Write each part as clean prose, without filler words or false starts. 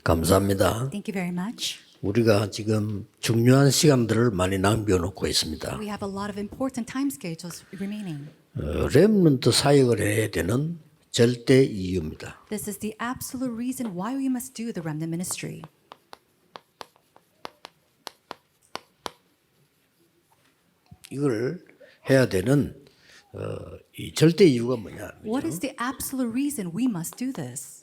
감사합니다. Thank you very much. 우리가 지금 중요한 시간들을 많이 남겨놓고 있습니다. We have a lot of important time schedules remaining. 렘넌트 사역을 해야 되는 절대 이유입니다. This is the absolute reason why we must do the remnant ministry. 이걸 해야 되는 이 절대 이유가 뭐냐? What is the absolute reason we must do this?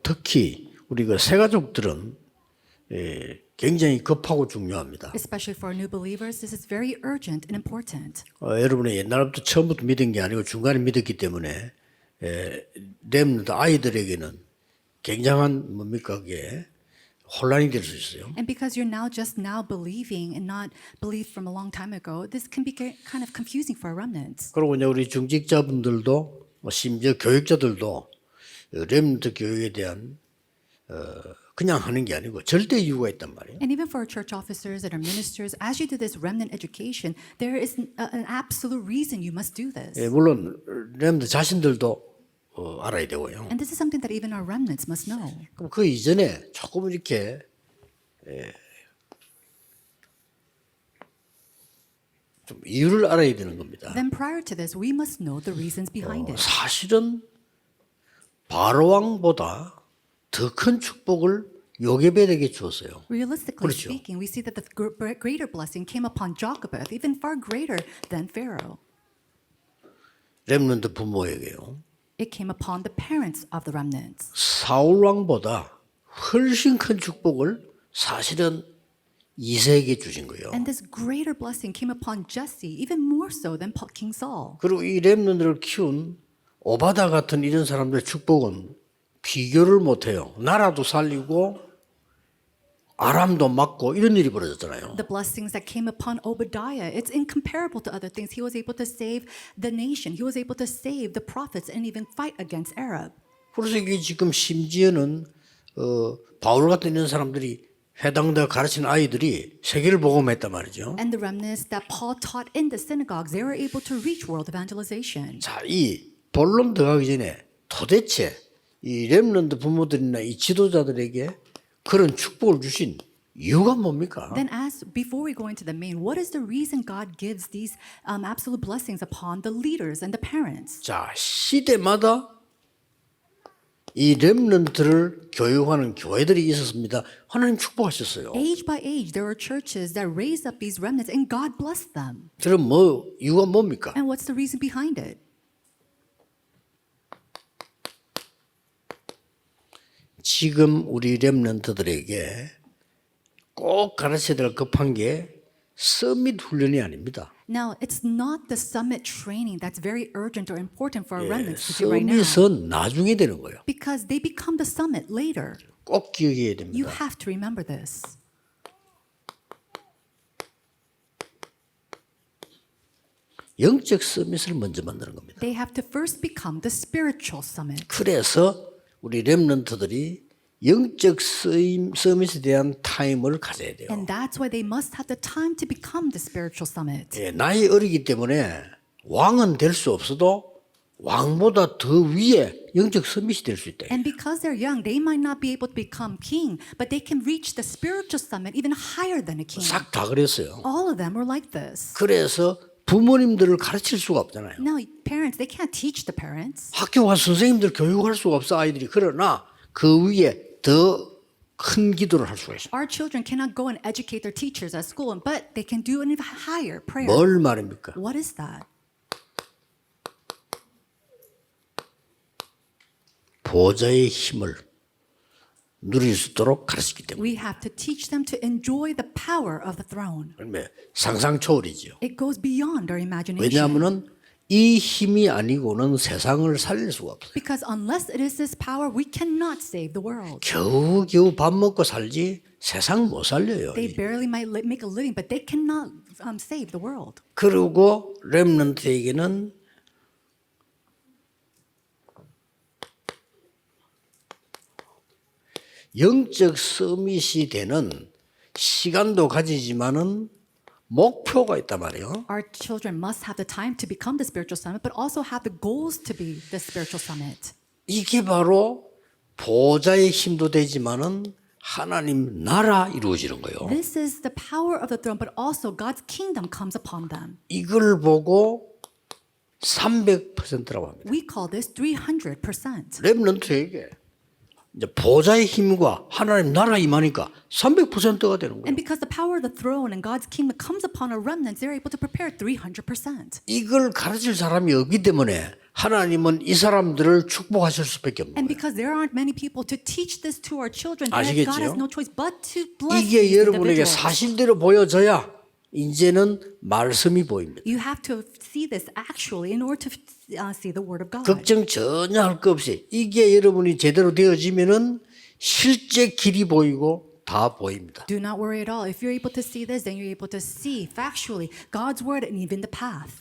특히 우리 그 새가족들은 굉장히 급하고 중요합니다. Especially for new believers, this is very urgent and important. 여러분이 옛날부터 처음부터 믿은 게 아니고 중간에 믿었기 때문에 렘넌트 아이들에게는 굉장한 뭡니까 그게 혼란이 될 수 있어요. And because you're now believing and not believed from a long time ago, this can be kind of confusing for remnants. 그리고 이제 우리 중직자분들도 심지어 교육자들도 렘넌트 교육에 대한 그냥 하는 게 아니고 절대 이유가 있단 말이에요. And even for our church officers and our ministers, as you do this remnant education, there is an absolute reason you must do this. 물론 렘넌트 자신들도 알아야 되고요. And this is something that even our remnants must know. 그럼 그 이전에 조금 이렇게 좀 이유를 알아야 되는 겁니다. Then prior to this, we must know the reasons behind it. 사실은 바로 왕보다 더 큰 축복을 요게벳에게 주었어요. Realistically 그렇죠. speaking, we see that the greater blessing came upon Jochebed, even far greater than Pharaoh. 렘넌트 부모에게요. It came upon the parents of the remnants. 사울 왕보다 훨씬 큰 축복을 사실은 이세에게 주신 거예요. And this greater blessing came upon Jesse, even more so than King Saul. 그리고 이 렘넌트를 키운 오바다 같은 이런 사람들의 축복은 비교를 못해요. 나라도 살리고 아람도 막고 이런 일이 벌어졌잖아요. The blessings that came upon Obadiah, it's incomparable to other things. He was able to save the nation. He was able to save the prophets and even fight against Arab. 그래서 이게 지금 심지어는 바울 같은 이런 사람들이 해당대 가르치는 아이들이 세계를 복음했단 말이죠. And the remnants that Paul taught in the synagogues, they were able to reach world evangelization. 자, 이 본론 들어가기 전에 도대체 이 렘넌트 부모들이나 이 지도자들에게 그런 축복을 주신 이유가 뭡니까? Then before we go into the main, what is the reason God gives these absolute blessings upon the leaders and the parents? 자, 시대마다 이 렘넌트를 교육하는 교회들이 있었습니다. 하나님 축복하셨어요. Age by age, there were churches that raised up these remnants and God blessed them. 그럼 이유가 뭡니까? And what's the reason behind it? 지금 우리 렘넌트들에게 꼭 가르쳐야 될 급한 게 서밋 훈련이 아닙니다. Now, it's not the summit training that's very urgent or important for our remnants to do right now. 서밋은 나중에 되는 거예요. Because they become the summit later. 꼭 기억해야 You 됩니다. have to remember this. 영적 서밋을 먼저 만드는 겁니다. They have to first become the spiritual summit. 그래서 우리 렘넌트들이 영적 서밋에 대한 타임을 가져야 돼요. And that's why they must have the time to become the spiritual summit. 나이 어리기 때문에 왕은 될 수 없어도 왕보다 더 위에 영적 서밋이 될 수 있다. And because they're young, they might not be able to become king, but they can reach the spiritual summit even higher than a king. 싹 다 그랬어요. All of them were like this. 그래서 부모님들을 가르칠 수가 없잖아요. Now, parents, they can't teach the parents. 학교 가서 선생님들 교육할 수가 없어 아이들이. 그러나 그 위에 더 큰 기도를 할 수가 있어요. Our children cannot go and educate their teachers at school, but they can do an even higher prayer. 뭘 말입니까? What is that? 보좌의 힘을 누릴 수 있도록 가르치기 때문에. We have to teach them to enjoy the power of the throne. 그러면 상상 초월이죠. It goes beyond our imagination. 왜냐하면은 이 힘이 아니고는 세상을 살릴 수가 없어요. Because unless it is this power, we cannot save the world. 겨우겨우 밥 먹고 살지 세상 못 살려요. They barely might make a living, but they cannot save the world. 그리고 렘넌트에게는 영적 서밋이 되는 시간도 가지지만은 목표가 있단 말이에요. Our children must have the time to become the spiritual summit, but also have the goals to be the spiritual summit. 이게 바로 보좌의 힘도 되지만은 하나님 나라 이루어지는 거예요. This is the power of the throne, but also God's kingdom comes upon them. 이걸 보고 300%라고 합니다. We call this 300%. 렘넌트에게 이제 보좌의 힘과 하나님 나라 임하니까 300%가 되는 거예요. And because the power of the throne and God's kingdom comes upon our remnants, they're able to prepare 300%. 이걸 가르칠 사람이 없기 때문에 하나님은 이 사람들을 축복하실 수밖에 없는 And 거예요. because there aren't many people to teach this to our children, God 아시겠지요? has no choice but to bless 이게 these 여러분에게 individuals. 사실대로 보여져야 이제는 말씀이 보입니다. You have to see this actually in order to see the word of God. 걱정 전혀 할 거 없이 이게 여러분이 제대로 되어지면은 실제 길이 보이고 다 보입니다. Do not worry at all. If you're able to see this, then you're able to see factually God's word and even the path.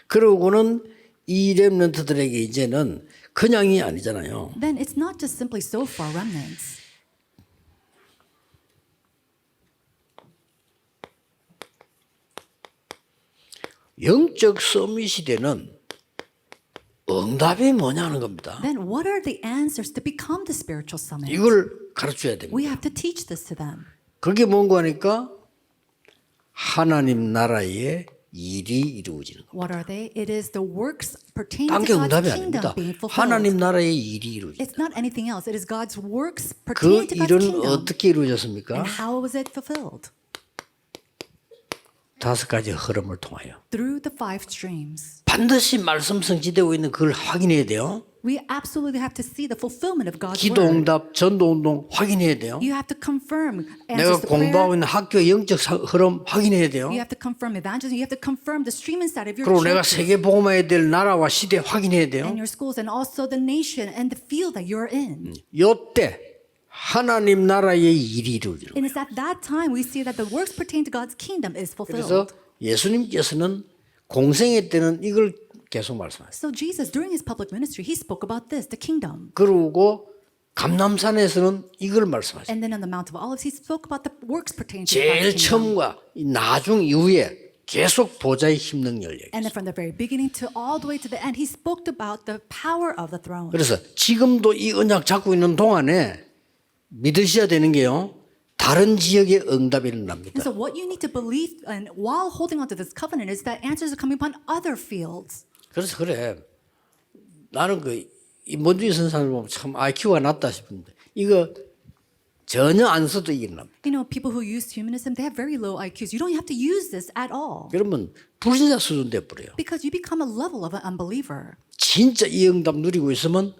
그러고는 이 렘넌트들에게 이제는 그냥이 아니잖아요. Then it's not just simply so far remnants. 영적 서밋 시대는 응답이 뭐냐는 겁니다. Then what are the answers to become the spiritual summit? 이걸 가르쳐야 됩니다. We have to teach this to them. 그게 뭔가 하니까 하나님 나라의 일이 이루어지는 겁니다. What are they? It is the works pertaining 딴 to 게 God's 응답이 kingdom 아닙니다. being fulfilled. 하나님 나라의 일이 이루어집니다. It's not anything else. It is God's works 그 pertaining to God's 일은 kingdom. 어떻게 이루어졌습니까? And how was it fulfilled? 5가지 흐름을 통하여 Through the 5 streams. 반드시 말씀 성취되고 있는 그걸 확인해야 돼요. We absolutely have to see the fulfillment of God's 기도 word. 응답, 전도 운동 확인해야 돼요. You have to confirm 내가 answers to 공부하고 prayer. 있는 학교의 영적 흐름 확인해야 돼요. You have to confirm evangelism. You have to confirm the stream inside of your 그리고 내가 churches 세계 복음화해야 될 나라와 시대 확인해야 돼요. and your schools and also the nation and the field that you're in. 요때 하나님 나라의 일이 이루어지는 거예요. And it's at that time we see that the works pertaining to God's kingdom is 그래서 fulfilled. 예수님께서는 공생애 때는 이걸 계속 말씀하셨어요. So Jesus, during his public ministry, he spoke about this, the kingdom. 그리고 감람산에서는 이걸 말씀하셨어요. And then on the Mount of Olives, he spoke about the works pertaining to 제일 God's kingdom. 처음과 이 나중 이후에 계속 보좌의 힘 능력을 얘기해요. And then from the very beginning to all the way to the end, he spoke about the power of the throne. 그래서 지금도 이 언약 잡고 있는 동안에 믿으셔야 되는 게요. 다른 지역의 응답이 일어납니다. And so what you need to believe and while holding on to this covenant is that answers are coming upon other fields. 그래서 그래. 나는 이 먼저 있는 사람을 보면 참 IQ가 낮다 싶은데 이거 전혀 안 써도 이게 일어납니다. You know, people who use humanism, they have very low IQs. You don't have to use this at all 그러면 불신자 수준 돼버려요. because you become a level of an unbeliever. 진짜 이 응답 누리고 있으면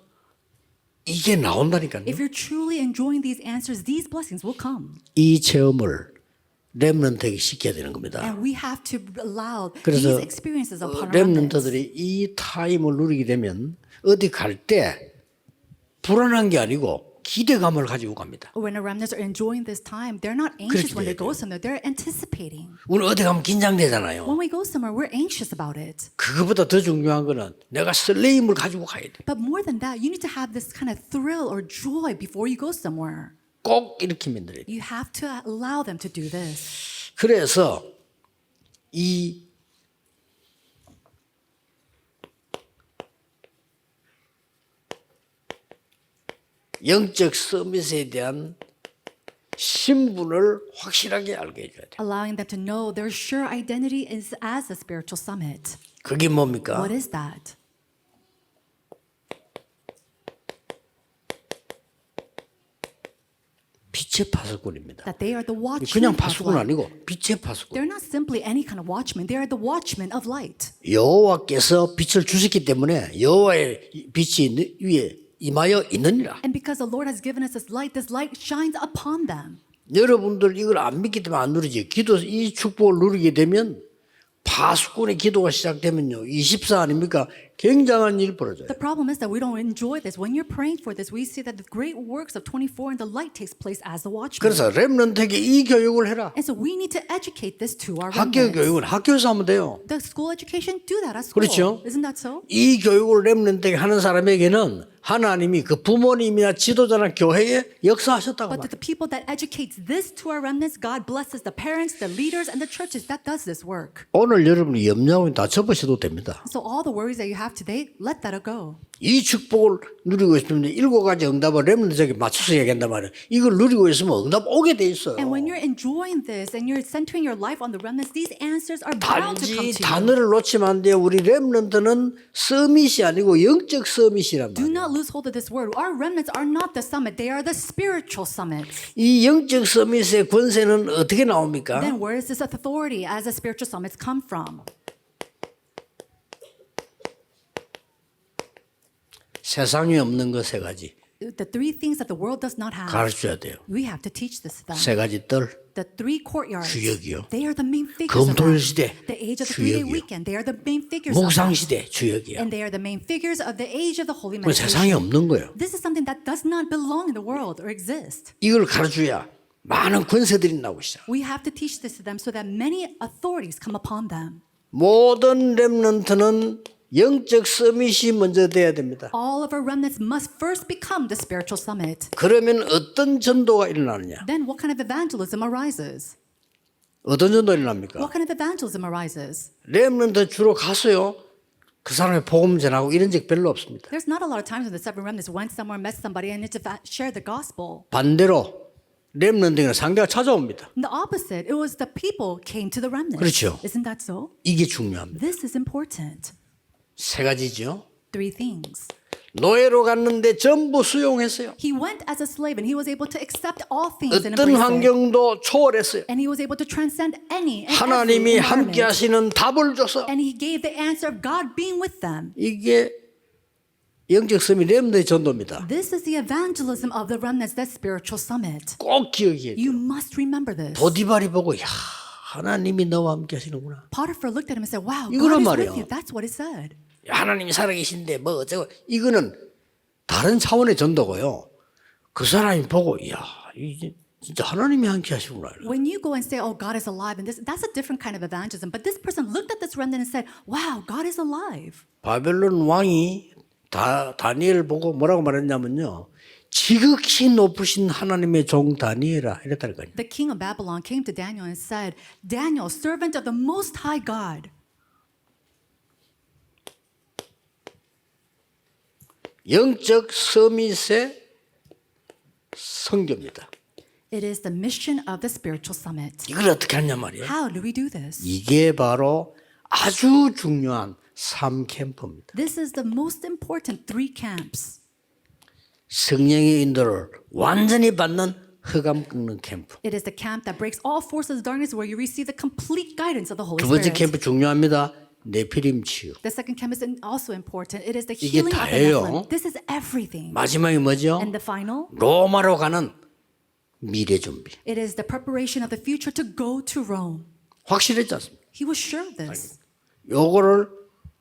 이게 나온다니까요. If you're truly enjoying these answers, these blessings will come. 이 체험을 렘넌트에게 시켜야 되는 겁니다. And we have to allow 그래서 these experiences upon our remnants. 렘넌트들이 이 타임을 누리게 되면 어디 갈 때 불안한 게 아니고 기대감을 가지고 갑니다. When the remnants are enjoying this time, they're not anxious when they 돼야 go somewhere. They're anticipating. 우리 어디 가면 긴장되잖아요. When we go somewhere, we're anxious about it. 그거보다 더 중요한 거는 내가 설레임을 가지고 가야 돼. But more than that, you need to have this kind of thrill or joy before you go somewhere. 꼭 이렇게 만들어야 돼. You have to allow them to do this. 그래서 이 영적 서밋에 대한 신분을 확실하게 알게 해줘야 돼. Allowing them to know their sure identity is as a spiritual summit. 그게 뭡니까? What is that? 빛의 파수꾼입니다. That they are the watchmen 그냥 of 파수꾼 light. 아니고 빛의 파수꾼. They're not simply any kind of watchmen. They are the watchmen of light. 여호와께서 빛을 주셨기 때문에 여호와의 빛이 위에 임하여 있느니라. And because the Lord has given us this light shines upon them. 여러분들 이걸 안 믿기 때문에 안 누리지. 기도 이 축복을 누리게 되면 파수꾼의 기도가 시작되면요. 24 아닙니까? 굉장한 일이 벌어져요. The problem is that we don't enjoy this. When you're praying for this, we see that the great works of 24 and the light takes place as the watchman. 그래서 렘넌트에게 이 교육을 해라. And so we need to educate this to our 학교 remnants. 교육은 학교에서 하면 돼요. The school education, do that at school. 그렇죠. Isn't that so? 이 교육을 렘넌트에게 하는 사람에게는 하나님이 그 부모님이나 지도자나 교회에 역사하셨다고 But 말해요. to the people that educates this to our remnants, God blesses the parents, the leaders, and the churches that does this work. 오늘 여러분이 염려하고 다 접으셔도 됩니다. So all the worries that you have today, let that go. 이 축복을 누리고 있으면 7가지 응답을 렘넌트에게 맞춰서 얘기한단 말이에요. 이걸 누리고 있으면 응답 오게 돼 있어요. And when you're enjoying this and you're centering your life on the remnants, these answers are bound to come 단지 to you. 단어를 놓치면 안 돼요. 우리 렘넌트는 서밋이 아니고 영적 서밋이란 Do 말이에요. not lose hold of this word. Our remnants are not the summit, they are the spiritual summits. 이 영적 서밋의 권세는 어떻게 나옵니까? Then where does this authority as a spiritual summits come from? 세상에 없는 거 3가지 The three things that the world does not have. 가르쳐야 돼요. We have to teach this to them. 3가지 뜰, The three courtyards, 주역이요. they are the main figures of 금토일 that. 시대, The age of the 3-day 주역이요. weekend, they are the main figures of 목상 that. 시대 주역이야. And they are the main figures of the age of the holy 그 세상에 meditation. 없는 거예요. This is something that does not belong in the world or exist. 이걸 가르쳐야 많은 권세들이 나오기 시작. We have to teach this to them so that many authorities come upon them. 모든 렘넌트는 영적 서밋이 먼저 돼야 됩니다. All of our remnants must first become the spiritual summit. 그러면 어떤 전도가 일어나느냐? Then what kind of evangelism arises? 어떤 전도 일어납니까? What kind of evangelism arises? 렘넌트 주로 가서요. 그 사람의 복음 전하고 이런 적 별로 없습니다. There's not a lot of times when the seven remnants went somewhere, met somebody, and to share the gospel. 반대로 렘넌트는 상대가 찾아옵니다. And the opposite, it was the people came to the remnants. 그렇죠. Isn't that so? 이게 중요합니다. This is important. 3가지죠. Three things. 노예로 갔는데 전부 수용했어요. He went as a slave and he was able to accept all things and 어떤 embrace it. 환경도 초월했어요. And he was able to transcend any and every 하나님이 environment. 함께 하시는 답을 줘서 And he gave the answer of God being with them. 이게 영적 섬이 렘넌트의 전도입니다. This is the evangelism of the remnants, that spiritual summit. 꼭 기억해야 돼요. You must remember this. 보디발이 보고 야 하나님이 너와 함께 하시는구나. Potiphar looked at him and said, wow, 이거란 God is 말이에요. with you. That's what it said. 하나님이 살아계신데 뭐 어쩌고 이거는 다른 차원의 전도고요. 그 사람이 보고 야 이게 진짜 하나님이 함께 하시구나. When you go and say, oh, God is alive, and that's a different kind of evangelism. But this person looked at this remnant and said, wow, God is alive. 바벨론 왕이 다니엘 보고 뭐라고 말했냐면요. 지극히 높으신 하나님의 종 다니엘아 이랬다니까요. The king of Babylon came to Daniel and said, Daniel, servant of the Most High God. 영적 서밋의 선교입니다. It is the mission of the spiritual summit. 이걸 어떻게 하냐 말이에요. How do we do this? 이게 바로 아주 중요한 3캠프입니다. This is the most important 3 camps. 성령의 인도를 완전히 받는 흑암 꺾는 캠프. It is the camp that breaks all forces of darkness where you receive the complete guidance of the Holy 두 번째 Spirit. 캠프 중요합니다. 네피림 치유. The second camp is also important. It is the 이게 healing of the 다예요. Nephilim. This is everything. 마지막이 뭐죠? And the final, 로마로 가는 미래 준비. it is the preparation of the future to go to Rome. 확실했지 않습니까? He was sure of this. 요거를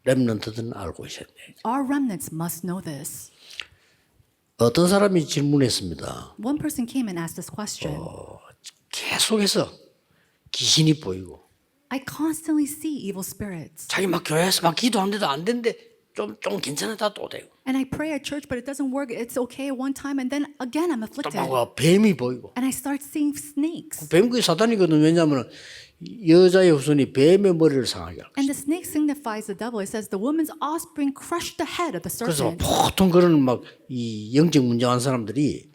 렘넌트들은 알고 있어야 돼요. Our remnants must know this. 어떤 사람이 질문했습니다. One person came and asked this question. 계속해서 귀신이 보이고 I constantly see evil spirits. 자기 막 교회에서 막 기도하는데도 안 되는데 좀 괜찮았다 또 되고 And I pray at church, but it doesn't work. It's okay one time, and then again I'm 또 afflicted. 막 뱀이 보이고 And I start seeing snakes. 뱀 그게 사단이거든. 왜냐하면 여자의 후손이 뱀의 머리를 상하게 하고 And the snake signifies the devil. It says the woman's offspring crushed the head of the 그래서 serpent. 보통 그런 막 이 영적 문제한 사람들이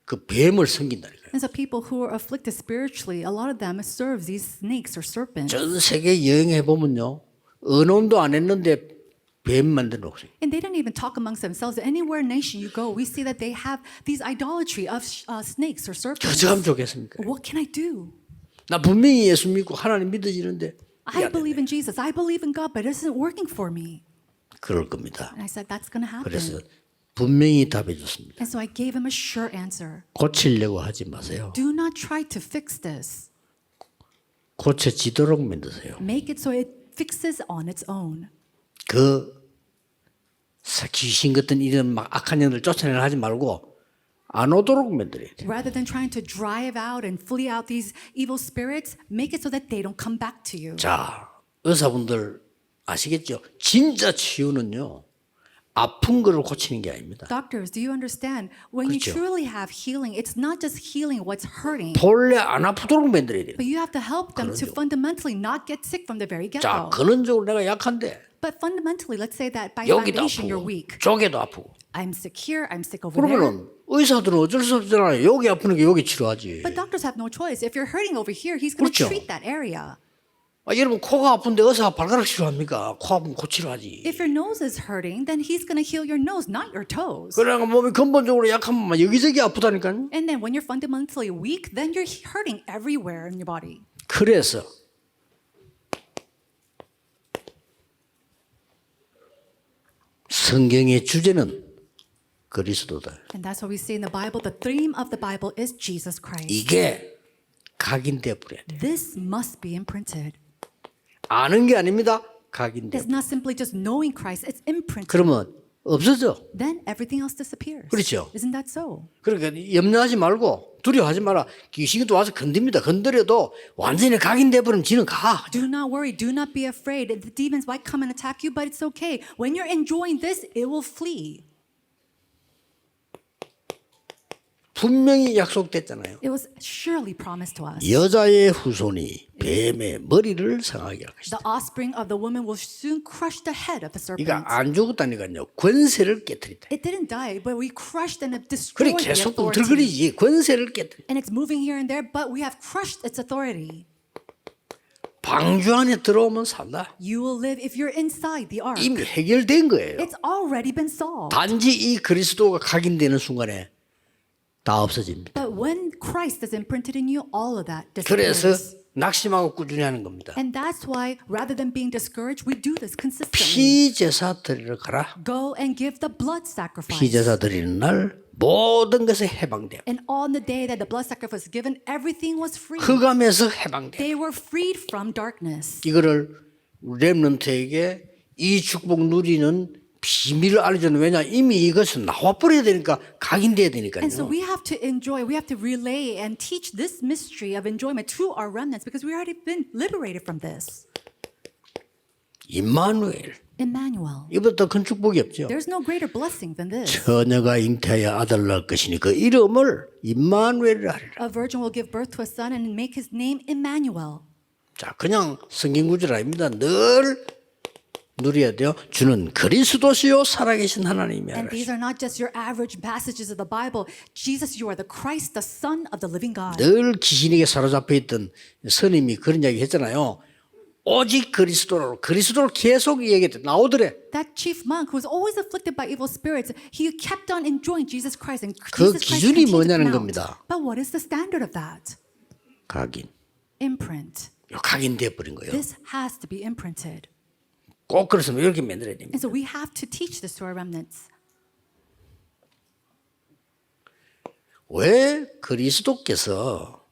그 뱀을 섬긴다니까요. And so people who are afflicted spiritually, a lot of them serve these snakes or serpents. 전 세계 여행해 보면요, 언론도 안 했는데 뱀 만든 옥색. And they didn't even talk amongst themselves. Anywhere nation you go, we see that they have these idolatry of snakes or serpents. 저저하면 좋겠습니까? What can I do? 나 분명히 예수 믿고 하나님 믿어지는데 이게 I 안 believe 되네. in Jesus. I believe in God, but it isn't working for me. 그럴 겁니다. And I said, that's going to 그래서 happen. 분명히 답해 줬습니다. And so I gave him a sure answer. 고치려고 하지 마세요. Do not try to fix this. 고쳐지도록 만드세요. Make it so it fixes on its own. 그 귀신 같은 이런 막 악한 영들 쫓아내려 하지 말고 안 오도록 만들어야 돼요. Rather than trying to drive out and flee out these evil spirits, make it so that they don't come back to you. 자, 의사분들 아시겠죠? 진짜 치유는요. 아픈 거를 고치는 게 아닙니다. Doctors, do you understand? When you 그렇죠. truly have healing, it's not just healing what's hurting, 본래 안 아프도록 만들어야 돼요. but you have to help them to 그런죠. fundamentally not get sick from the very 자, get-go. 근원적으로 내가 약한데 But fundamentally, let's say that by 여기도 foundation you're 아프고 weak. 저기도 아프고. I'm sick here, I'm sick over there. 그러면은 의사들은 어쩔 수 없잖아요. 여기 아프는 게 여기 치료하지. But doctors have no choice. If you're hurting over here, he's going to 그렇죠. treat that area. 여러분 코가 아픈데 의사가 발가락 치료합니까? 코 아프면 코 치료하지. If your nose is hurting, then he's going to heal your nose, not your toes. 그러니까 몸이 근본적으로 약하면 막 여기저기 아프다니까요. And then when you're fundamentally weak, then you're hurting everywhere in your body. 그래서 성경의 주제는 그리스도다. And that's what we see in the Bible. The theme of the Bible is Jesus Christ. 이게 각인돼 버려야 돼. This must be imprinted. 아는 게 아닙니다. 각인돼. It's not simply just knowing Christ, it's imprinted. 그러면 없어져. Then everything else disappears. 그렇죠. Isn't that so? 그러니까 염려하지 말고 두려워하지 마라. 귀신이 또 와서 건듭니다. 건드려도 완전히 각인돼 버리면 지는 가. Do not worry. Do not be afraid. The demons might come and attack you, but it's okay. When you're enjoying this, it will flee. 분명히 약속됐잖아요. It was surely promised to us. 여자의 후손이 뱀의 머리를 상하게 할 것이다. The offspring of the woman will soon crush the head of the serpent. 그러니까 안 죽었다니까요. 권세를 깨뜨린다. It didn't die, but we crushed and have 그래 destroyed the 계속 authority. 들거리지. 권세를 깨뜨린다. And it's moving here and there, but we have crushed its authority. 방주 안에 들어오면 산다. You will live if you're inside the ark. 이미 해결된 거예요. It's already been solved. 단지 이 그리스도가 각인되는 순간에 다 없어집니다. But when Christ is imprinted in you, all of that 그래서 disappears. 낙심하고 꾸준히 하는 겁니다. And that's why, rather than being discouraged, we do this consistently. 피제사 드리러 가라. Go and give the blood sacrifice. 피제사 드리는 날 모든 것에 해방돼요. And on the day that the blood sacrifice was given, everything was free. 흑암에서 해방돼요. They were freed from darkness. 이거를 렘넌트에게 이 축복 누리는 비밀을 알려주는 왜냐 이미 이것은 나와버려야 되니까 각인돼야 되니까요. And so we have to enjoy, we have to relay and teach this mystery of enjoyment to our remnants because we already been liberated from this. 임마누엘 Emmanuel. 이보다 더 큰 축복이 없죠. There's no greater blessing than this. 처녀가 잉태하여 아들 낳을 것이니 그 이름을 임마누엘이라 하리라. A virgin will give birth to a son and make his name Emmanuel. 자, 그냥 성경 구절 아닙니다. 늘 누려야 돼요. 주는 그리스도시요 살아계신 하나님이야. And these are not just your average passages of the Bible. Jesus, you are the Christ, the Son of the living God. 늘 귀신에게 사로잡혀 있던 스님이 그런 이야기 했잖아요. 오직 그리스도로 계속 얘기했대. 나오더래. That chief monk who was always afflicted by evil spirits, he kept on enjoying Jesus Christ and 그 Jesus Christ 기준이 continued to 뭐냐는 come out. 겁니다. But what is the standard of that? 각인. Imprint. 각인돼 버린 거예요. This has to be imprinted. 꼭 그렇습니다. 이렇게 만들어야 됩니다. And so we have to teach this to our remnants. 왜 그리스도께서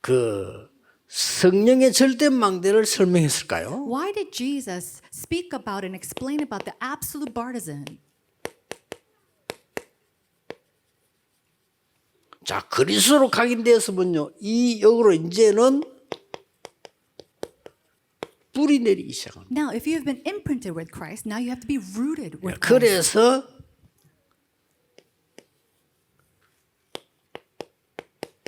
그 성령의 절대 망대를 설명했을까요? Why did Jesus speak about and explain about the absolute partisan? 자, 그리스도로 각인되었으면요. 이 역으로 이제는 뿌리 내리기 시작합니다. Now, if you have been imprinted with Christ, now you have to be rooted with Christ. 그래서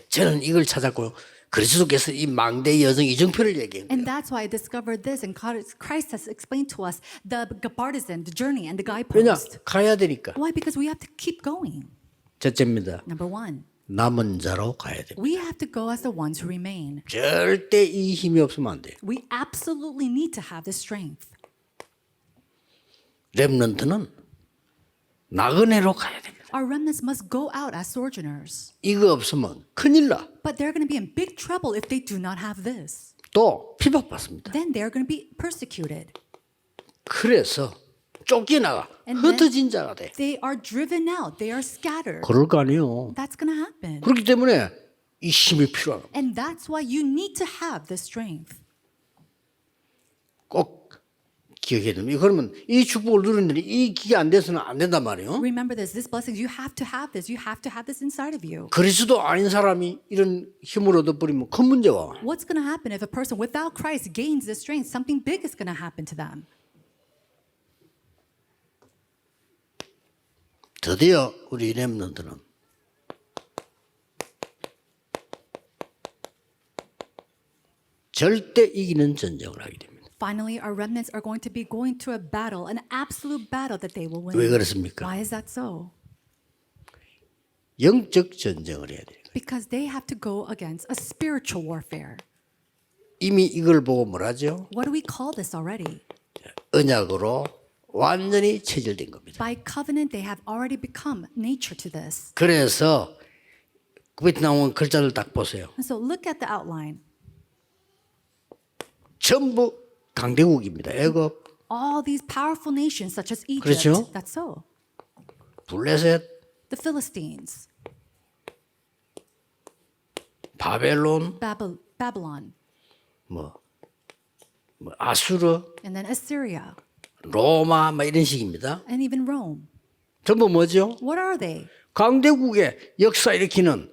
저는 이걸 찾았고요. 그리스도께서 이 망대의 여정 이정표를 얘기한 거예요. And that's why I discovered this, and Christ has explained to us the partisan, the journey, and the 왜냐? guidepost. 가야 되니까. Why? Because we have to keep going. 첫째입니다. Number one, 남은 자로 가야 됩니다. we have to go as the ones who remain. 절대 이 힘이 없으면 안 돼요. We absolutely need to have this strength. 렘넌트는 나그네로 가야 됩니다. Our remnants must go out as sojourners. 이거 없으면 큰일 나. But they're going to be in big trouble if they do not have this. 또 피박받습니다. Then they're going to be persecuted. 그래서 쫓겨나가 And then- 흩어진 자가 돼. They are driven out. They are scattered. 그럴 거 아니에요. That's going to happen. 그렇기 때문에 이 힘이 필요한 겁니다. And that's why you need to have this strength. 꼭 기억해야 됩니다. 그러면 이 축복을 누리는데 이 기가 안 돼서는 안 된단 말이에요. Remember this. This blessings, you have to have this. You have to have this inside of you. 그리스도 아닌 사람이 이런 힘을 얻어버리면 큰 문제와 What's going to happen if a person without Christ gains this strength? Something big is going to happen to them. 드디어 우리 렘넌트는 절대 이기는 전쟁을 하게 됩니다. Finally, our remnants are going to be going to a battle, an absolute battle that they will win. 왜 그렇습니까? Why is that so? 영적 전쟁을 해야 돼요. Because they have to go against a spiritual warfare. 이미 이걸 보고 뭐라죠? What do we call this already? 언약으로 완전히 체질된 겁니다. By covenant, they have already become nature to this. 그래서 그 밑에 나온 글자를 딱 보세요. And so look at the outline. 전부 강대국입니다. 애굽, All these powerful nations such as Egypt. 그렇죠? That's so. 블레셋, The Philistines, 바벨론, Babylon, 뭐 아수르, and then Assyria, 로마 뭐 이런 식입니다. and even Rome. 전부 뭐죠? What are they? 강대국의 역사 일으키는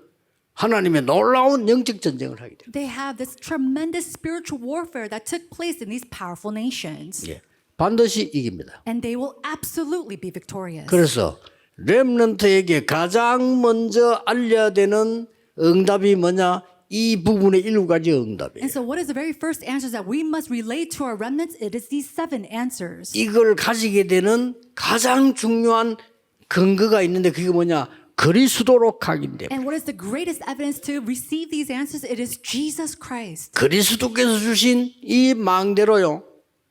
하나님의 놀라운 영적 전쟁을 하게 돼요. They have this tremendous spiritual warfare that took place in these powerful nations. 예, 반드시 이깁니다. And they will absolutely be victorious. 그래서 렘넌트에게 가장 먼저 알려야 되는 응답이 뭐냐? 이 부분의 7가지 응답이에요. And so what is the very first answers that we must relay to our remnants? It is these 7 answers. 이걸 가지게 되는 가장 중요한 근거가 있는데 그게 뭐냐? 그리스도로 각인됨. And what is the greatest evidence to receive these answers? It is Jesus Christ. 그리스도께서 주신 이 망대로요.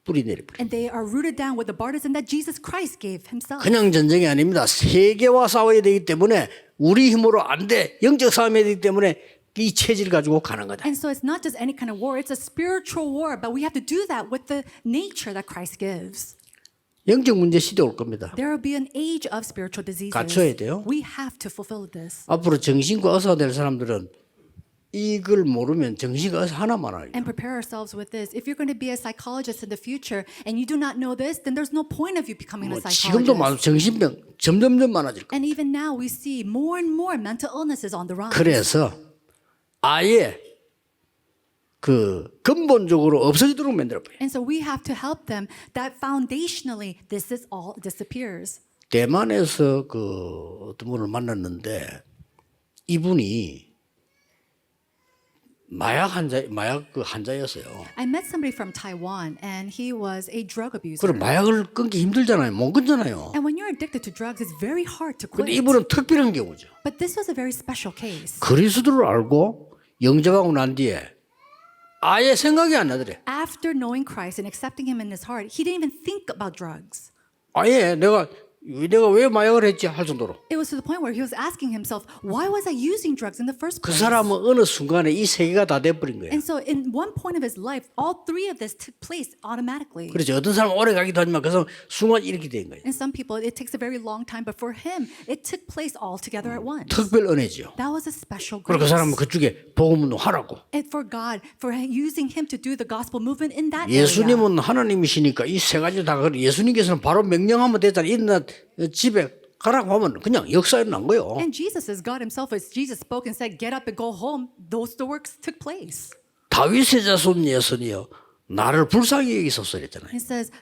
뿌리 내려버려. And they are rooted down with the bartizan that Jesus Christ gave himself. 그냥 전쟁이 아닙니다. 세계와 싸워야 되기 때문에 우리 힘으로 안 돼. 영적 싸움해야 되기 때문에 이 체질 가지고 가는 거다. And so it's not just any kind of war, it's a spiritual war, but we have to do that with the nature that Christ gives. 영적 문제 시대 올 겁니다. There will be an age of spiritual diseases. 갖춰야 돼요. We have to fulfill this. 앞으로 정신과 의사가 될 사람들은 이걸 모르면 정신과 의사 하나만 알아요. And prepare ourselves with this. If you're going to be a psychologist in the future and you do not know this, then there's no point of you becoming a 지금도 psychologist. 정신병 점점점 많아질 거예요. And even now we see more and more mental illnesses on the rise. 그래서 아예 그 근본적으로 없어지도록 만들어버려요. And so we have to help them that foundationally this is all disappears. 대만에서 그 어떤 분을 만났는데 이분이 마약 환자였어요. I met somebody from Taiwan and he was a drug abuser. 그럼 마약을 끊기 힘들잖아요. 못 끊잖아요. And when you're addicted to drugs, it's very hard to 근데 quit. 이분은 특별한 경우죠. But this was a very special case. 그리스도를 알고 영접하고 난 뒤에 아예 생각이 안 나더래. After knowing Christ and accepting him in his heart, he didn't even think about drugs. 아예 내가 왜 마약을 했지 할 정도로. It was to the point where he was asking himself, why was I using drugs in the first 그 place? 사람은 어느 순간에 이 세 개가 다 돼버린 거예요. And so in one point of his life, all 3 of this took place automatically. 그렇죠. 어떤 사람은 오래 가기도 하지만 그 사람 순간 이렇게 된 거예요. And some people, it takes a very long time, but for him, it took place all together at once. 특별 은혜죠. That was a special 그리고 그 grace. 사람은 그쪽에 복음 운동하라고. And for God, for using him to do the gospel movement in that area. 예수님은 하나님이시니까 이 세 가지 다 예수님께서는 바로 명령하면 되잖아요. 이나 집에 가라고 하면 그냥 역사 일어난 거예요. And Jesus is God himself. As Jesus spoke and said, get up and go home, those the works took place. 다윗의 자손 예수니요 나를 불쌍히 여기소서 그랬잖아요. He says,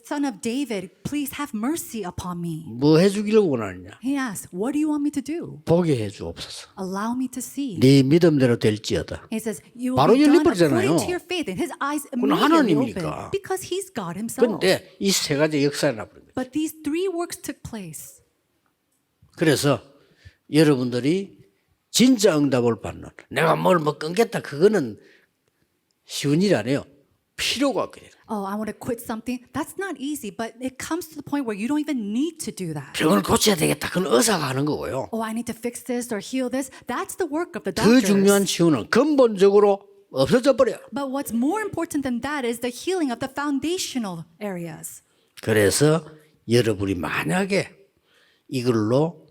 son of David, please have mercy upon me. 뭐 해주기를 원하느냐? He asks, what do you want me to do? 보게 해주옵소서. Allow me to see. 네 믿음대로 될지어다. He says, you will 바로 be done 열려버리잖아요. according to your faith. And his eyes 그건 immediately 하나님이니까. open because he's God himself. 그런데 이 세 가지 역사를 나버린 거예요. But these 3 works took place. 그래서 여러분들이 진짜 응답을 받는 내가 뭘 끊겠다 그거는 쉬운 일이 아니에요. 필요가 없게 돼요. Oh, I want to quit something. That's not easy, but it comes to the point where you don't even need to do that. 병을 고쳐야 되겠다. 그건 의사가 하는 거고요. Oh, I need to fix this or heal this. That's the work of the 더 doctors. 중요한 치유는 근본적으로 없어져 버려요. But what's more important than that is the healing of the foundational areas. 그래서 여러분이 만약에 이걸로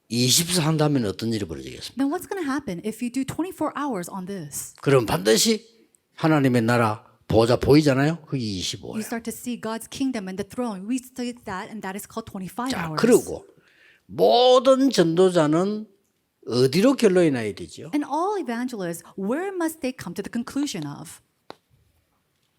24 한다면 어떤 일이 벌어지겠습니까? Then what's going to happen if you do 24 hours on this? 그럼 반드시 하나님의 나라 보좌 보이잖아요. 그게 You 25예요. start to see God's kingdom and the throne. We study that, and that is called 25 자, hours. 그리고 모든 전도자는 어디로 결론이 나야 되죠? And all evangelists, where must they come to the conclusion of?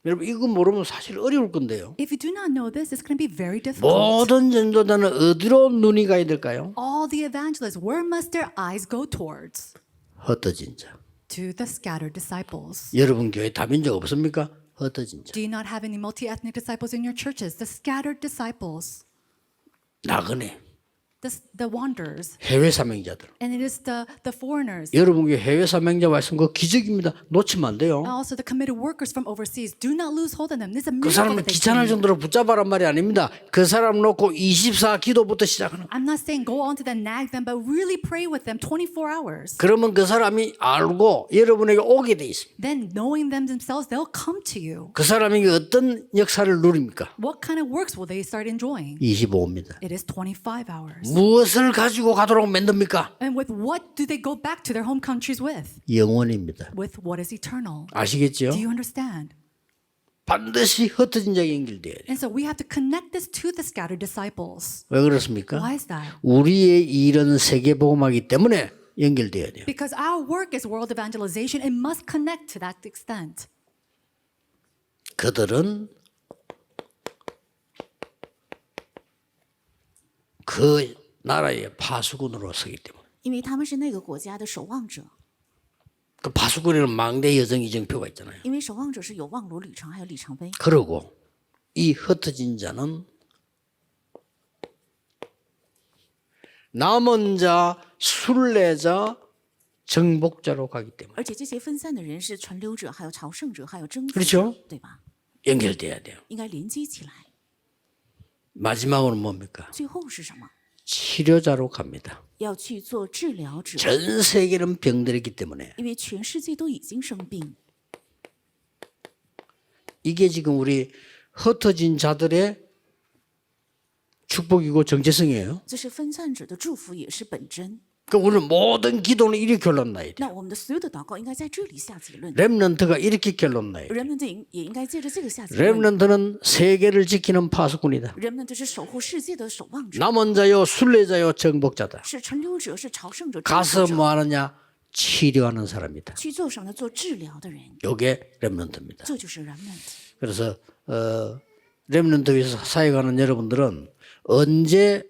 여러분 이거 모르면 사실 어려울 건데요. If you do not know this, it's going to be very difficult. 모든 전도자는 어디로 눈이 가야 될까요? All the evangelists, where must their eyes go towards? 흩어진 자. To the scattered disciples. 여러분 교회 다민족 없습니까? 흩어진 자. Do you not have any multi-ethnic disciples in your churches? The scattered disciples, 나그네, the wanderers, 해외 사명자들. and it is the foreigners. 여러분 해외 사명자 말씀 그 기적입니다. 놓치면 안 돼요. And also the committed workers from overseas. Do not lose hold on them. This is a 그 miracle 사람을 that they 귀찮을 came. 정도로 붙잡아란 말이 아닙니다. 그 사람 놓고 24 기도부터 시작하는 거예요. I'm not saying go on to them, nag them, but really pray with them 24 hours. 그러면 그 사람이 알고 여러분에게 오게 돼 있습니다. Then knowing them themselves, they'll come to you. 그 사람에게 어떤 역사를 누립니까? What kind of works will they start enjoying? 25입니다. It is 25 hours. 무엇을 가지고 가도록 만듭니까? And with what do they go back to their home countries with? 영원입니다. With what is eternal. 아시겠죠? Do you understand? 반드시 흩어진 자에 연결돼야 돼요. And so we have to connect this to the scattered disciples. 왜 그렇습니까? Why is that? 우리의 일은 세계복음하기 때문에 연결돼야 돼요. Because our work is world evangelization. It must connect to that extent. 그들은 그 나라의 파수꾼으로 서기 때문에 因为他们是那个国家的守望者， 그 파수꾼에는 망대 여정 이정표가 있잖아요. 因为守望者是有望罗旅程还有里程碑。 그러고 이 흩어진 자는 남은 자, 순례자, 정복자로 가기 때문에 而且这些分散的人是传流者，还有朝圣者，还有征服 그렇죠 者，对吧？ 연결돼야 돼요. 应该连接起来。 마지막으로는 뭡니까? 最后是什么？ 치료자로 갑니다. 要去做治疗者， 전 세계는 병들었기 때문에 因为全世界都已经生病。 이게 지금 우리 흩어진 자들의 축복이고 정체성이에요. 这是分散者的祝福，也是本真。 그러니까 우리 모든 기도는 이렇게 결론나야 돼. 那我们的所有的祷告应该在这里下结论， 렘넌트가 이렇게 결론나야 돼. 人们也应该借着这个下结论。 렘넌트는 세계를 지키는 파수꾼이다. 人们这是守护世界的守望者， 남은 자요, 순례자요, 정복자다. 是传流者，是朝圣者，征 가서 服者 뭐 하느냐? 치료하는 사람이다. 去做什么呢？做治疗的人， 요게 렘넌트입니다. 这就是人们。 그래서 렘넌트에서 사역하는 여러분들은 언제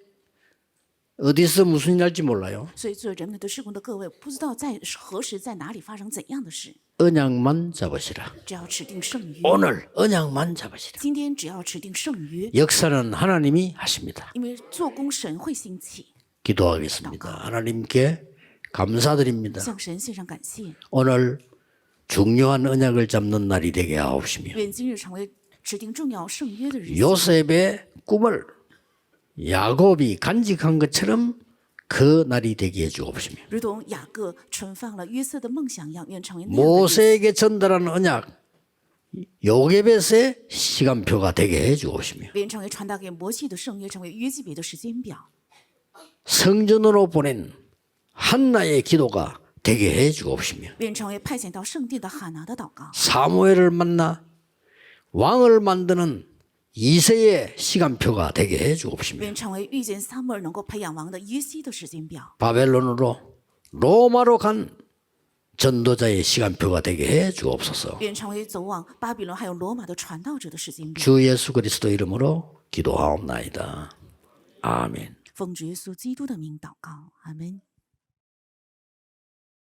어디서 무슨 일 할지 몰라요. 所以做人们的施工的各位，不知道在何时在哪里发生怎样的事， 언약만 잡으시라. 只要持定圣约。 오늘 언약만 잡으시라. 今天只要持定圣约， 역사는 하나님이 하십니다. 因为做工神会兴起， 기도하겠습니다. 하나님께 감사드립니다. 向神献上感谢。 오늘 중요한 언약을 잡는 날이 되게 하옵시며 愿今日成为指定重要圣约的日子， 요셉의 꿈을 야곱이 간직한 것처럼 그 날이 되게 해 주옵시며 如同雅各存放了约瑟的梦想一样，愿成为那样的日子。 모세에게 전달한 언약 요게벳의 시간표가 되게 해 주옵시며 愿成为传达给摩西的圣约，成为约基别的时间表。 성전으로 보낸 한나의 기도가 되게 해 주옵시며 愿成为派遣到圣殿的哈拿的祷告。 사무엘을 만나 왕을 만드는 이세의 시간표가 되게 해 주옵시며 愿成为遇见撒母耳能够培养王的耶西的时间表。 바벨론으로 로마로 간 전도자의 시간표가 되게 해 주옵소서. 愿成为走往巴比伦还有罗马的传道者的时间表。 주 예수 그리스도 이름으로 기도하옵나이다. 아멘. 奉主耶稣基督的名祷告，阿门。